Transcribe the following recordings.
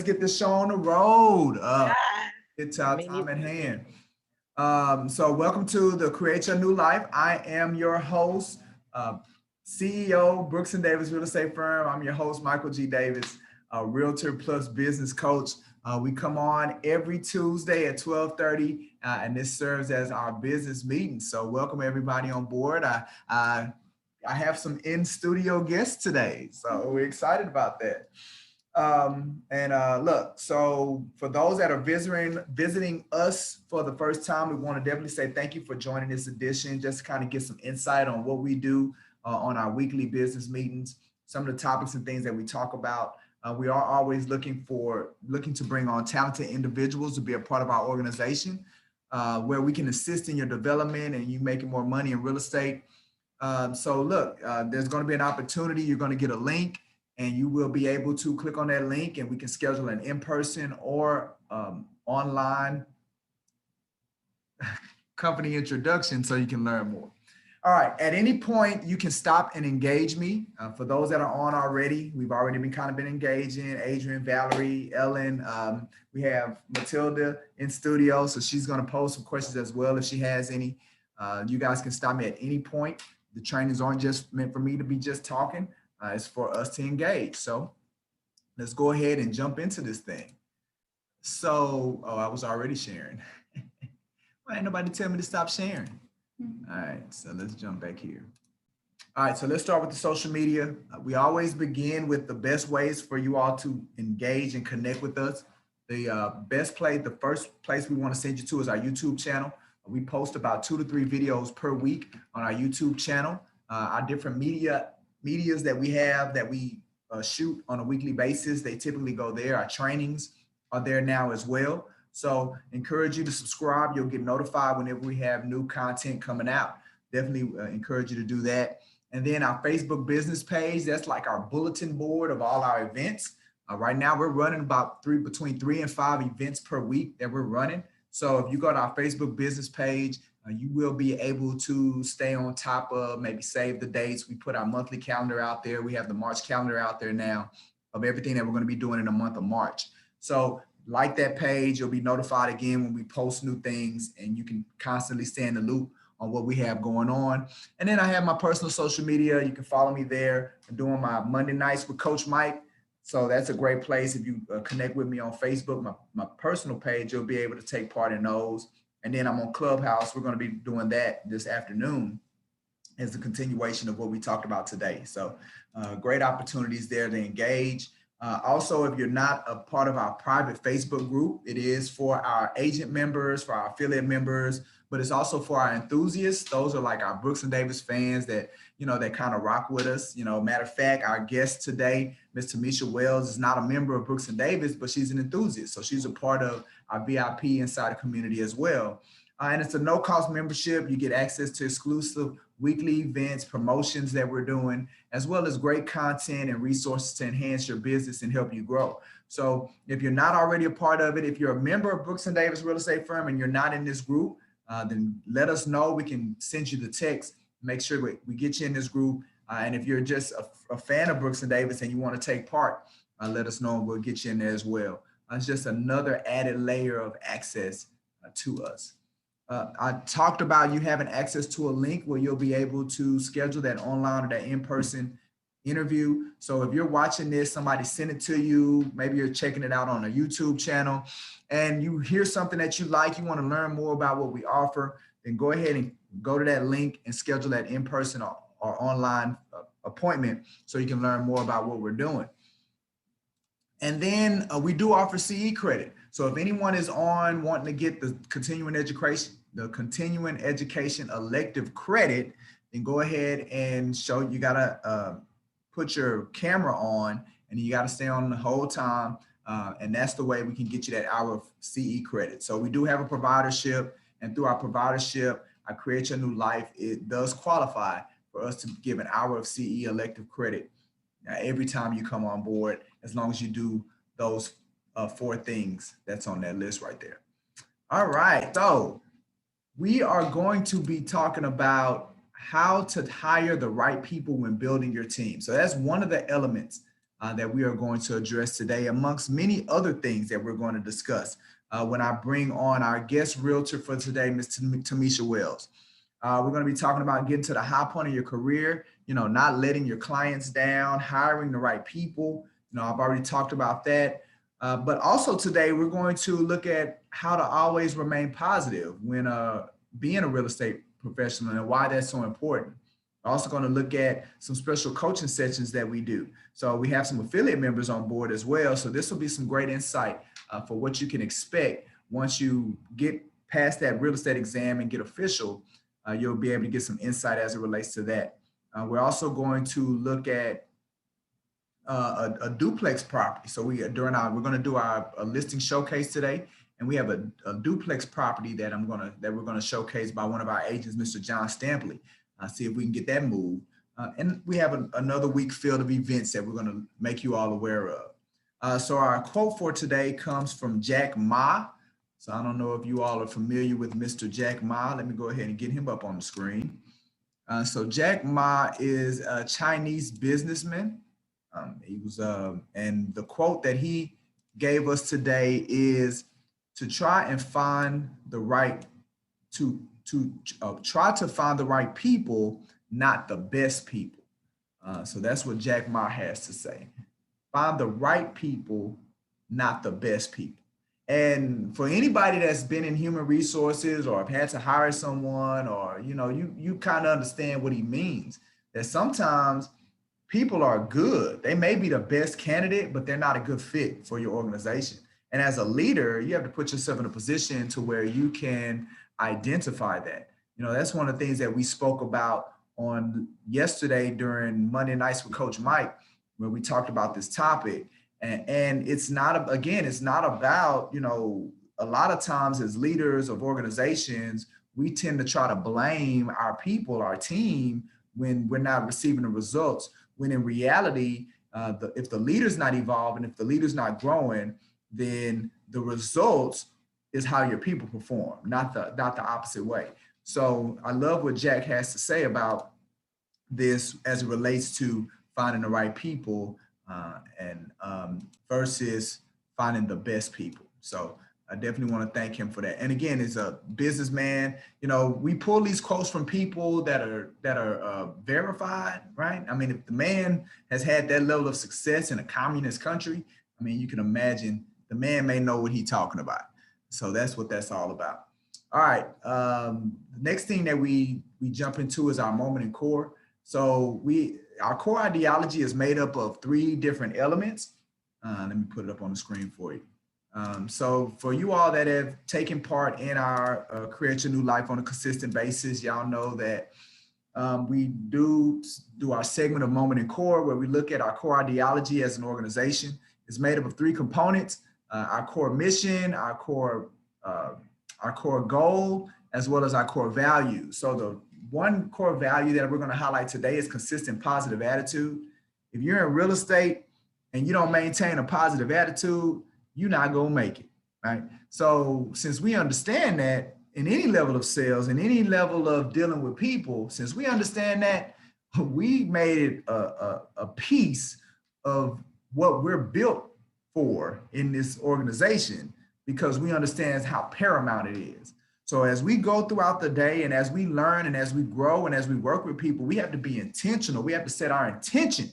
Get this show on the road. Ah, It's our me time at neither. hand. So welcome to the Create Your New Life. I am your host, CEO, Brooks and Davis Real Estate Firm. I'm your host, Michael G. Davis, Realtor plus business coach. We come on every Tuesday at 12:30, and this serves as our business meeting. So welcome everybody on board. I have some in-studio guests today, so we're excited about that. Look, so for those that are visiting us for the first time, we want to definitely say thank you for joining this edition, just to kind of get some insight on what we do on our weekly business meetings, some of the topics and things that we talk about. We are always looking to bring on talented individuals to be a part of our organization, where we can assist in your development and you making more money in real estate. So look, there's going to be an opportunity. You're going to get a link and you will be able to click on that link and we can schedule an in-person or online company introduction so you can learn more. All right, at any point, you can stop and engage me. For those that are on already, we've already been engaging, Adrian, Valerie, Ellen. We have Matilda in studio, so she's gonna pose some questions as well if she has any. You guys can stop me at any point. The trainings aren't just meant for me to be just talking. It's for us to engage. So let's go ahead and jump into this thing. So, I was already sharing. Why ain't nobody tell me to stop sharing? All right, so let's jump back here. All right, so let's start with the social media. We always begin with the best ways for you all to engage and connect with us. The first place we want to send you to is our YouTube channel. We post about 2 to 3 videos per week on our YouTube channel. Our different medias that we have that we shoot on a weekly basis, they typically go there. Our trainings are there now as well. So encourage you to subscribe. You'll get notified whenever we have new content coming out. Definitely encourage you to do that. And then our Facebook business page, that's like our bulletin board of all our events. Right now we're running about between 3 and 5 events per week that we're running. So if you go to our Facebook business page, you will be able to stay on top of, maybe save the dates. We put our monthly calendar out there. We have the March calendar out there now of everything that we're going to be doing in the month of March. So like that page, you'll be notified again when we post new things and you can constantly stay in the loop on what we have going on. And then I have my personal social media. You can follow me there. I'm doing my Monday nights with Coach Mike. So that's a great place. If you connect with me on Facebook, my personal page, you'll be able to take part in those. And then I'm on Clubhouse. We're going to be doing that this afternoon as a continuation of what we talked about today. So great opportunities there to engage. Also, if you're not a part of our private Facebook group, it is for our agent members, for our affiliate members, but it's also for our enthusiasts. Those are like our Brooks and Davis fans that, that kind of rock with us. Matter of fact, our guest today, Ms. Tamisha Wells, is not a member of Brooks and Davis, but she's an enthusiast. So she's a part of our VIP Insider community as well. And it's a no-cost membership. You get access to exclusive weekly events, promotions that we're doing, as well as great content and resources to enhance your business and help you grow. So if you're not already a part of it, if you're a member of Brooks and Davis Real Estate Firm and you're not in this group, then let us know. We can send you the text, make sure we get you in this group. And if you're just a fan of Brooks and Davis and you want to take part, let us know and we'll get you in there as well. It's just another added layer of access to us. I talked about you having access to a link where you'll be able to schedule that online or that in-person interview. So if you're watching this, somebody sent it to you, maybe you're checking it out on a YouTube channel and you hear something that you like, you want to learn more about what we offer, then go ahead and go to that link and schedule that in-person or online appointment so you can learn more about what we're doing. And then we do offer CE credit. So if anyone is on wanting to get the continuing education elective credit, then go ahead and you gotta put your camera on and you gotta stay on the whole time. And that's the way we can get you that hour of CE credit. So we do have a providership, and through our providership, I Create Your New Life, it does qualify for us to give an hour of CE elective credit every time you come on board, as long as you do those 4 things that's on that list right there. All right, so we are going to be talking about how to hire the right people when building your team. So that's one of the elements that we are going to address today, amongst many other things that we're going to discuss when I bring on our guest realtor for today, Ms. Tamisha Wells. We're going to be talking about getting to the high point of your career, not letting your clients down, hiring the right people. I've already talked about that. But also today, we're going to look at how to always remain positive when being a real estate professional and why that's so important. We're also going to look at some special coaching sessions that we do. So we have some affiliate members on board as well. So this will be some great insight for what you can expect once you get past that real estate exam and get official. You'll be able to get some insight as it relates to that. We're also going to look at a duplex property. So we're going to do our listing showcase today, and we have a duplex property that we're gonna showcase by one of our agents, Mr. John Stampley. See if we can get that moved. And we have another week filled of events that we're going to make you all aware of. So our quote for today comes from Jack Ma. So I don't know if you all are familiar with Mr. Jack Ma. Let me go ahead and get him up on the screen. So Jack Ma is a Chinese businessman. He was, and the quote that he gave us today is to try and find the right, try to find the right people, not the best people. So that's what Jack Ma has to say. Find the right people, not the best people. And for anybody that's been in human resources or have had to hire someone, or, you kind of understand what he means, that sometimes people are good. They may be the best candidate, but they're not a good fit for your organization. And as a leader, you have to put yourself in a position to where you can identify that. That's one of the things that we spoke about on yesterday during Monday Nights with Coach Mike, where we talked about this topic. And it's not about, a lot of times as leaders of organizations, we tend to try to blame our people, our team, when we're not receiving the results. When in reality, if the leader's not evolving, if the leader's not growing, then the results is how your people perform, not the opposite way. So I love what Jack has to say about this as it relates to finding the right people and versus finding the best people. So I definitely want to thank him for that. And again, as a businessman, we pull these quotes from people that are verified, right? I mean, if the man has had that level of success in a communist country, I mean, you can imagine the man may know what he's talking about. So that's what that's all about. All right. The next thing that we jump into is our moment in core. So our core ideology is made up of 3 different elements. Let me put it up on the screen for you. So for you all that have taken part in our Create Your New Life on a consistent basis, y'all know that we do our segment of Moment in Core, where we look at our core ideology as an organization. It's made up of 3 components: our core mission, our core goal, as well as our core values. So the one core value that we're going to highlight today is consistent positive attitude. If you're in real estate and you don't maintain a positive attitude, you're not going to make it, right? So since we understand that in any level of sales, in any level of dealing with people, since we understand that, we made it a piece of what we're built for in this organization, because we understand how paramount it is. So as we go throughout the day and as we learn and as we grow and as we work with people, we have to be intentional. We have to set our intention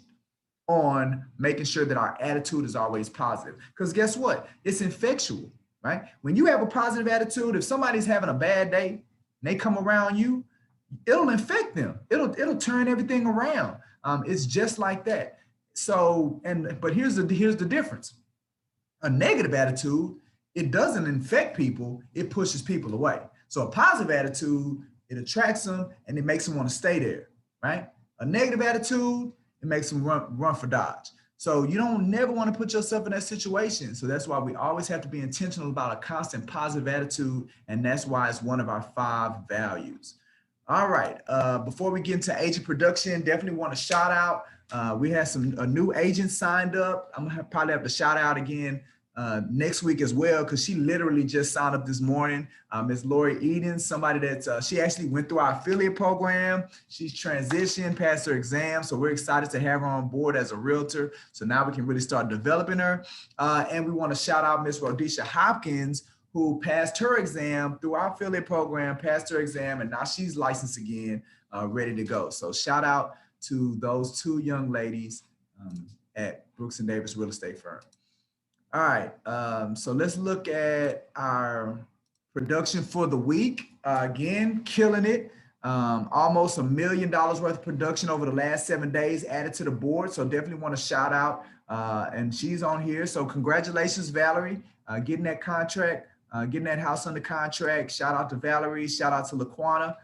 on making sure that our attitude is always positive. Because guess what? It's infectious, right? When you have a positive attitude, if somebody's having a bad day and they come around you, it'll infect them. It'll turn everything around. It's just like that. So, but here's the difference. A negative attitude, it doesn't infect people, it pushes people away. So a positive attitude, it attracts them and it makes them want to stay there, right? A negative attitude, it makes them run for Dodge. So you don't never want to put yourself in that situation. So that's why we always have to be intentional about a constant positive attitude. And that's why it's one of our 5 values. All right, before we get into agent production, definitely want to shout out. We had a new agent signed up. I'm gonna probably have to shout out again next week as well, because she literally just signed up this morning. Ms. Lori Eden, somebody that she actually went through our affiliate program. She's transitioned, passed her exam. So we're excited to have her on board as a realtor. So now we can really start developing her. And we want to shout out Ms. Rhodesha Hopkins, who passed her exam through our affiliate program, passed her exam, and now she's licensed again, ready to go. So shout out to those two young ladies at Brooks and Davis Real Estate Firm. All right, so let's look at our production for the week. Again, killing it. Almost $1 million worth of production over the last 7 days added to the board. So definitely want to shout out, and she's on here. So congratulations, Valerie, getting that contract, getting that house under contract. Shout out to Valerie, shout out to LaQuana,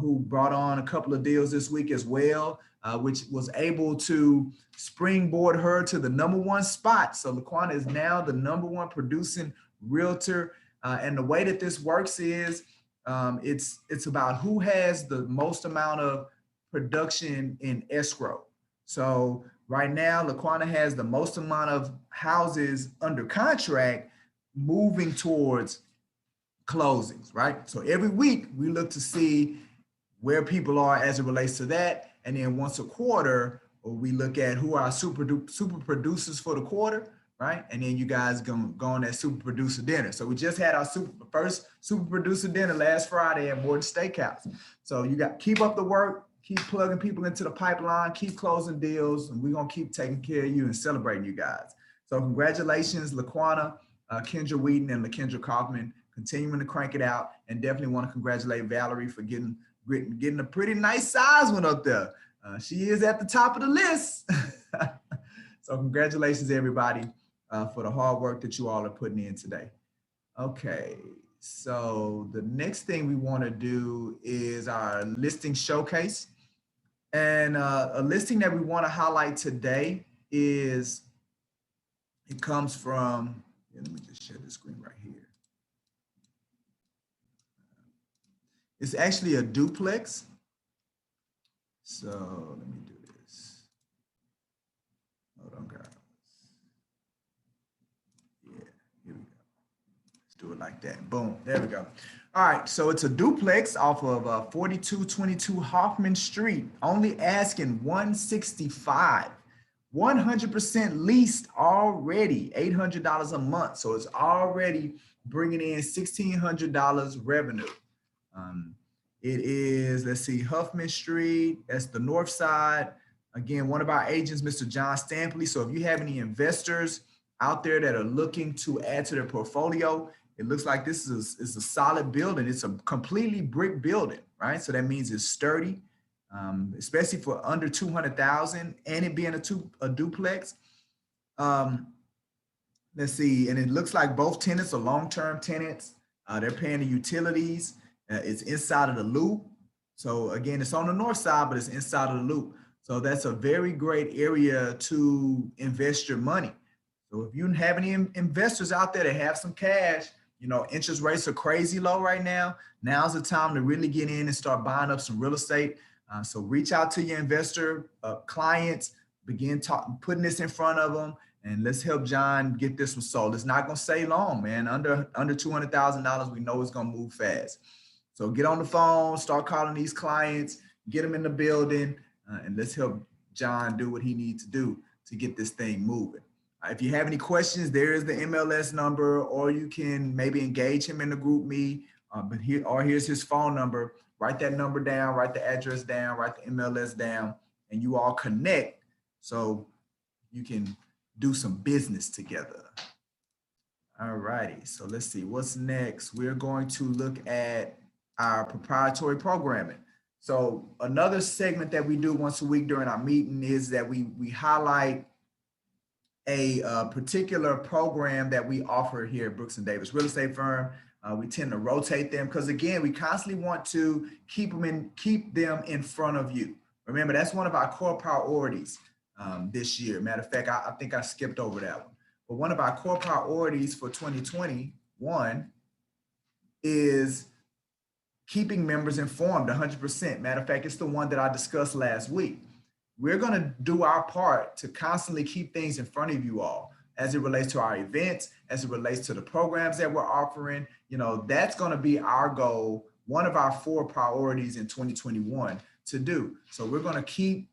who brought on a couple of deals this week as well, which was able to springboard her to the #1 spot. So LaQuana is now the #1 producing realtor. And the way that this works is it's about who has the most amount of production in escrow. So right now, LaQuana has the most amount of houses under contract moving towards closings, right? So every week we look to see where people are as it relates to that. And then once a quarter, we look at who are super producers for the quarter, right? And then you guys go on that super producer dinner. So we just had our first super producer dinner last Friday at Morton Steakhouse. So you got keep up the work, keep plugging people into the pipeline, keep closing deals, and we're gonna keep taking care of you and celebrating you guys. So congratulations, LaQuana, Kendra Wheaton, and LaKendra Kaufman, continuing to crank it out. And definitely want to congratulate Valerie for getting a pretty nice size one up there. She is at the top of the list. So congratulations, everybody, for the hard work that you all are putting in today. Okay, so the next thing we want to do is our listing showcase. And a listing that we want to highlight today is, it comes from, let me just share the screen right here. It's actually a duplex. So let me do this. Hold on, guys. Yeah, here we go. Let's do it like that. Boom, there we go. All right, so it's a duplex off of 4222 Hoffman Street, only asking $165. 100% leased already, $800 a month. So it's already bringing in $1,600 revenue. It is, let's see, Huffman Street. That's the north side. Again, one of our agents, Mr. John Stampley. So if you have any investors out there that are looking to add to their portfolio, it looks like this is a solid building. It's a completely brick building, right? So that means it's sturdy, especially for under 200,000, and it being a duplex. Let's see, and it looks like both tenants are long-term tenants. They're paying the utilities. It's inside of the loop. So again, it's on the north side, but it's inside of the loop. So that's a very great area to invest your money. So if you have any investors out there that have some cash, you know, interest rates are crazy low right now. Now's the time to really get in and start buying up some real estate. So reach out to your investor clients, begin putting this in front of them, and let's help John get this one sold. It's not going to stay long, man. Under $200,000, we know it's going to move fast. So get on the phone, start calling these clients, get them in the building, and let's help John do what he needs to do to get this thing moving. If you have any questions, there is the MLS number, or you can maybe engage him in the group me. Here's his phone number. Write that number down, write the address down, write the MLS down, and you all connect so you can do some business together. All righty, so let's see what's next. We're going to look at our proprietary programming. So another segment that we do once a week during our meeting is that we highlight a particular program that we offer here at Brooks and Davis Real Estate Firm. We tend to rotate them because, again, we constantly want to keep them in front of you. Remember, that's one of our core priorities this year. Matter of fact, I think I skipped over that one. But one of our core priorities for 2021 is keeping members informed 100%. Matter of fact, it's the one that I discussed last week. We're going to do our part to constantly keep things in front of you all. as it relates to our events, as it relates to the programs that we're offering. That's going to be our goal, one of our 4 priorities in 2021 to do. So we're going to keep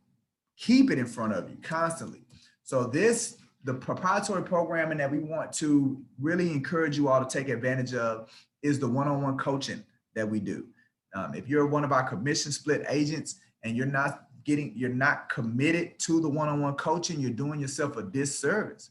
it in front of you constantly. So the proprietary programming that we want to really encourage you all to take advantage of is the one-on-one coaching that we do. If you're one of our commission split agents and you're not committed to the one-on-one coaching, you're doing yourself a disservice.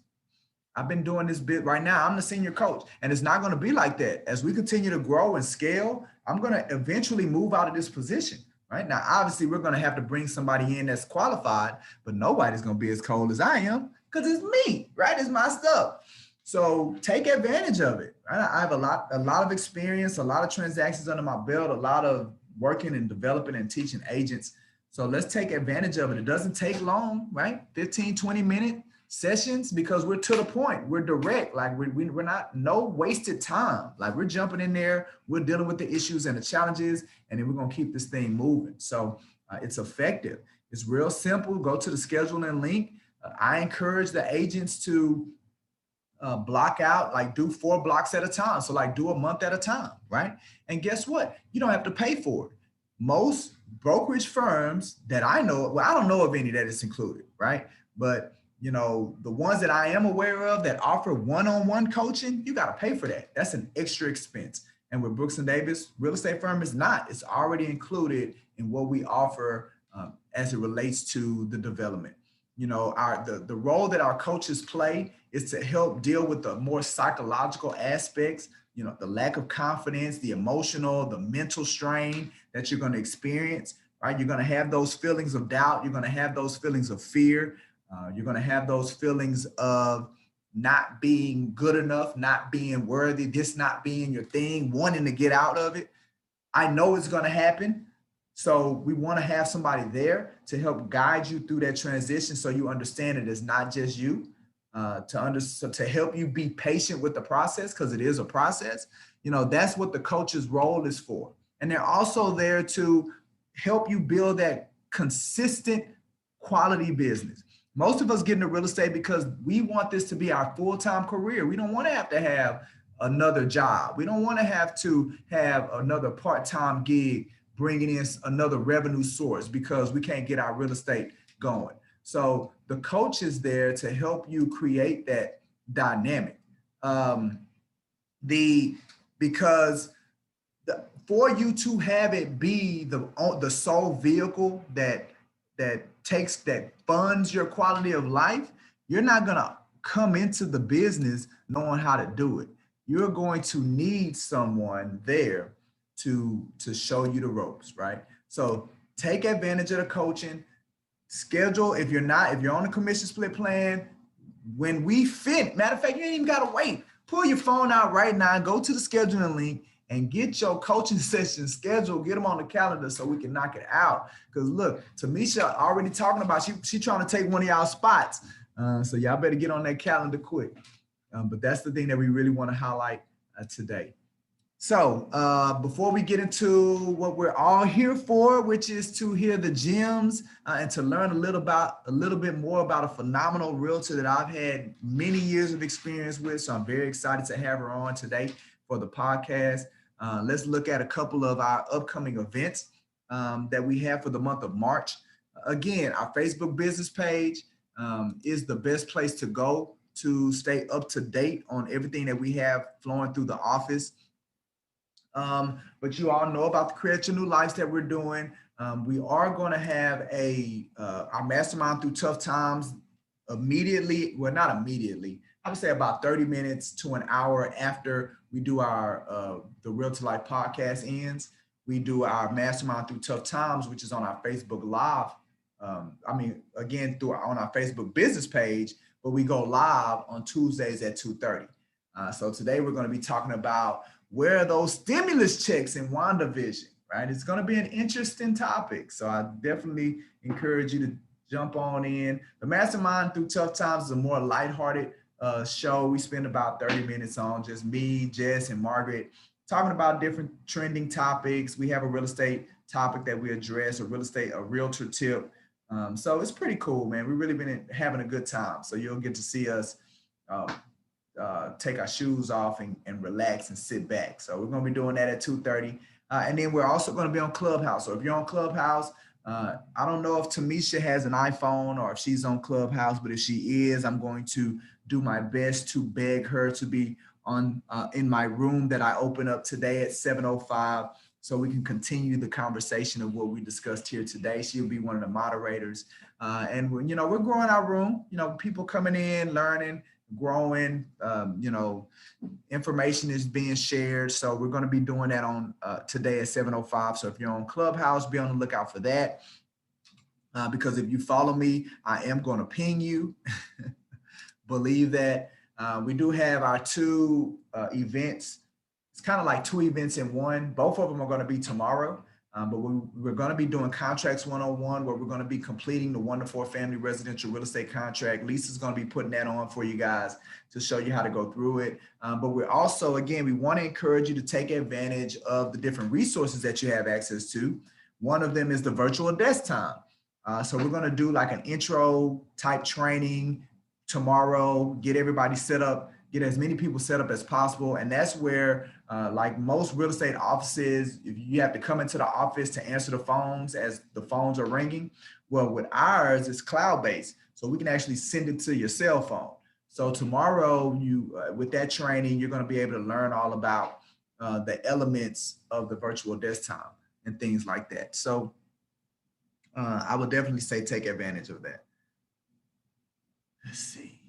I've been doing this bit right now. I'm the senior coach, and it's not going to be like that. As we continue to grow and scale, I'm going to eventually move out of this position. Right now, obviously, we're going to have to bring somebody in that's qualified, but nobody's going to be as cold as I am because it's me, right? It's my stuff. So take advantage of it. Right? I have a lot of experience, a lot of transactions under my belt, a lot of working and developing and teaching agents. So let's take advantage of it. It doesn't take long, right? 15, 20-minute sessions, because we're to the point. We're direct. Like we're not, no wasted time. Like we're jumping in there, we're dealing with the issues and the challenges, and then we're going to keep this thing moving. So it's effective. It's real simple. Go to the scheduling link. I encourage the agents to block out, like do 4 blocks at a time. So like do a month at a time, right? And guess what? You don't have to pay for it. Most brokerage firms that I know, well, I don't know of any that is included, right? But the ones that I am aware of that offer one-on-one coaching, you got to pay for that. That's an extra expense. And with Brooks & Davis real estate firm, is not. It's already included in what we offer as it relates to the development. The role that our coaches play is to help deal with the more psychological aspects, the lack of confidence, the emotional, the mental strain that you're going to experience, right? You're going to have those feelings of doubt. You're going to have those feelings of fear. You're going to have those feelings of not being good enough, not being worthy, this not being your thing, wanting to get out of it. I know it's going to happen. So we want to have somebody there to help guide you through that transition, so you understand it is not just you, to help you be patient with the process, because it is a process. That's what the coach's role is for. And they're also there to help you build that consistent quality business. Most of us get into real estate because we want this to be our full-time career. We don't want to have another job. We don't want to have another part-time gig bringing in another revenue source because we can't get our real estate going. So the coach is there to help you create that dynamic. For you to have it be the sole vehicle that funds your quality of life, you're not going to come into the business knowing how to do it. You're going to need someone there to show you the ropes, right? So take advantage of the coaching. Schedule, if you're on a commission split plan, when we fit, matter of fact, you ain't even got to wait. Pull your phone out right now, go to the scheduling link and get your coaching session scheduled, get them on the calendar so we can knock it out. Because look, Tamisha already talking about, she trying to take one of y'all spots. So y'all better get on that calendar quick. But that's the thing that we really want to highlight today. So before we get into what we're all here for, which is to hear the gems and to learn a little bit more about a phenomenal realtor that I've had many years of experience with. So I'm very excited to have her on today for the podcast. Let's look at a couple of our upcoming events that we have for the month of March. Again, our Facebook business page is the best place to go to stay up to date on everything that we have flowing through the office. But you all know about the Create Your New Lives that we're doing. We are going to have our mastermind through tough times immediately. Well, not immediately. I would say about 30 minutes to an hour after we do our the Real to Life podcast ends. We do our mastermind through tough times, which is on our Facebook Live. Again, on our Facebook business page, but we go live on Tuesdays at 2:30. So today we're going to be talking about where are those stimulus checks in WandaVision, right? It's going to be an interesting topic. So I definitely encourage you to jump on in. The Mastermind Through Tough Times is a more lighthearted show. We spend about 30 minutes on just me, Jess, and Margaret talking about different trending topics. We have a real estate topic that we address, a realtor tip. So it's pretty cool, man. We've really been having a good time. So you'll get to see us take our shoes off and relax and sit back. So we're going to be doing that at 2:30. And then we're also going to be on Clubhouse. So if you're on Clubhouse, I don't know if Tamisha has an iPhone or if she's on Clubhouse, but if she is, I'm going to do my best to beg her to be on in my room that I open up today at 7:05, so we can continue the conversation of what we discussed here today. She'll be one of the moderators. And we're, we're growing our room, people coming in, learning, growing, information is being shared. So we're going to be doing that on today at 7:05. So if you're on Clubhouse, be on the lookout for that. Because if you follow me, I am going to ping you. Believe that. We do have our two events. It's kind of like two events in one. Both of them are going to be tomorrow. But we're going to be doing Contracts 101, where we're going to be completing the 1 to 4 family residential real estate contract. Lisa's going to be putting that on for you guys to show you how to go through it. But we're also, again, we want to encourage you to take advantage of the different resources that you have access to. One of them is the virtual desk time. So we're going to do like an intro type training tomorrow, get everybody set up, get as many people set up as possible. And that's where, like most real estate offices, if you have to come into the office to answer the phones as the phones are ringing, well, with ours, it's cloud-based. So we can actually send it to your cell phone. So tomorrow, with that training, you're going to be able to learn all about the elements of the virtual desk time and things like that. So I would definitely say take advantage of that. Let's see.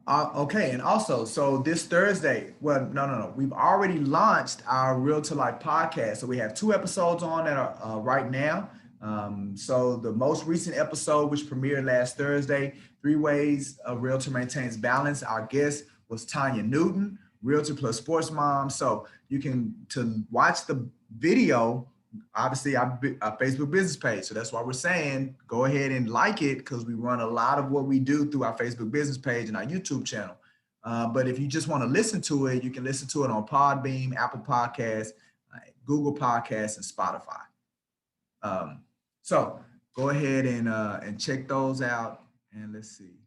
Okay, and also, so this Thursday, well, no. We've already launched our Real to Life podcast. So we have 2 episodes on that are right now. So the most recent episode, which premiered last Thursday, 3 Ways a Realtor Maintains Balance. Our guest was Tanya Newton, Realtor plus Sports Mom. So you can, to watch the video, obviously our Facebook business page. So that's why we're saying go ahead and like it, because we run a lot of what we do through our Facebook business page and our YouTube channel. But if you just want to listen to it, you can listen to it on Podbean, Apple Podcasts, Google Podcasts, and Spotify. So go ahead and check those out. And let's see.